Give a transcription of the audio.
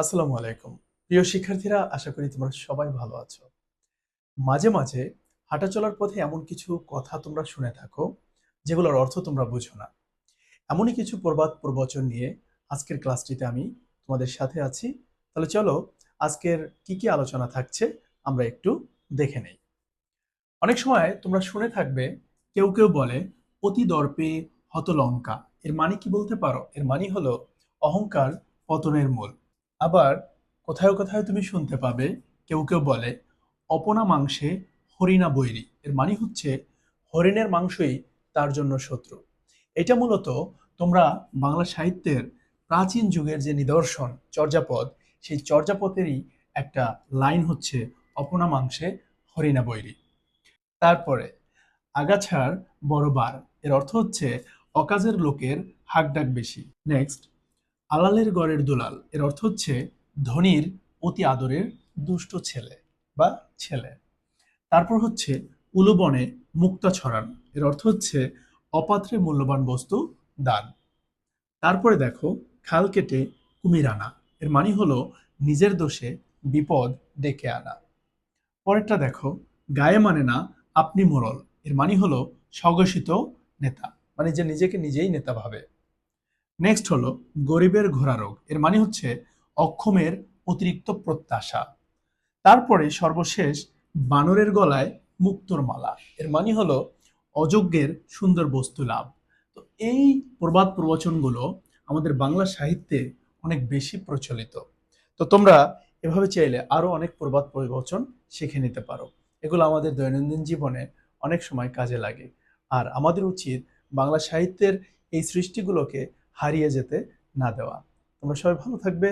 আসসালামু আলাইকুম। প্রিয় শিক্ষার্থীরা, আশা করি তোমরা সবাই ভালো আছো। মাঝে মাঝে হাঁটা চলার পথে এমন কিছু কথা তোমরা শুনে থাকো যেগুলোর অর্থ তোমরা বুঝো না। এমনই কিছু প্রবাদ প্রবচন নিয়ে আজকের ক্লাসটিতে আমি তোমাদের সাথে আছি। তাহলে চলো আজকের কি কি আলোচনা থাকছে আমরা একটু দেখে নেই। অনেক সময় তোমরা শুনে থাকবে কেউ কেউ বলে অতি দর্পে হত লঙ্কা। এর মানে কি বলতে পারো? এর মানে হলো অহংকার পতনের মূল। আবার কোথাও কোথাও তুমি শুনতে পাবে কেউ কেউ বলে অপনা মাংসে হরিণা বৈরী। এর মানে হচ্ছে হরিণের মাংসই তার জন্য শত্রু। এটা মূলত তোমরা বাংলা সাহিত্যের প্রাচীন যুগের যে নিদর্শন চর্যাপদ, সেই চর্যাপদেরই একটা লাইন হচ্ছে অপনা মাংসে হরিণা বৈরী। তারপরে আগাছার বড় বার, এর অর্থ হচ্ছে অকাজের লোকের হাকডাক বেশি। নেক্সট, আলালের গড়ের দুলাল, এর অর্থ হচ্ছে ধনীর অতি আদরের দুষ্ট ছেলে বা ছেলে। তারপর হচ্ছে উলুবনে মুক্তা ছড়ানো, এর অর্থ হচ্ছে অপাত্রে মূল্যবান বস্তু দান। তারপরে দেখো খাল কেটে কুমির আনা, এর মানে হলো নিজের দোষে বিপদ ডেকে আনা। পরেরটা দেখো গায়ে মানে না আপনি মোড়ল, এর মানে হলো স্বঘোষিত নেতা, মানে যে নিজেকে নিজেই নেতা ভাবে। নেক্সট হলো গরিবের ঘোড়া রোগ, এর মানে হচ্ছে অক্ষমের অতিরিক্ত প্রত্যাশা। তারপরে সর্বশেষ বানরের গলায় মুক্তোর মালা, এর মানে হলো অযোগ্যের সুন্দর বস্তু লাভ। তো এই প্রবাদ প্রবচনগুলো আমাদের বাংলা সাহিত্যে অনেক বেশি প্রচলিত। তো তোমরা এভাবে চাইলে আরো অনেক প্রবাদ প্রবচন শিখে নিতে পারো। এগুলো আমাদের দৈনন্দিন জীবনে অনেক সময় কাজে লাগে। আর আমাদের উচিত বাংলা সাহিত্যের এই সৃষ্টিগুলোকে হারিয়ে যেতে না দেওয়া। তোমরা সবাই ভালো থাকবে।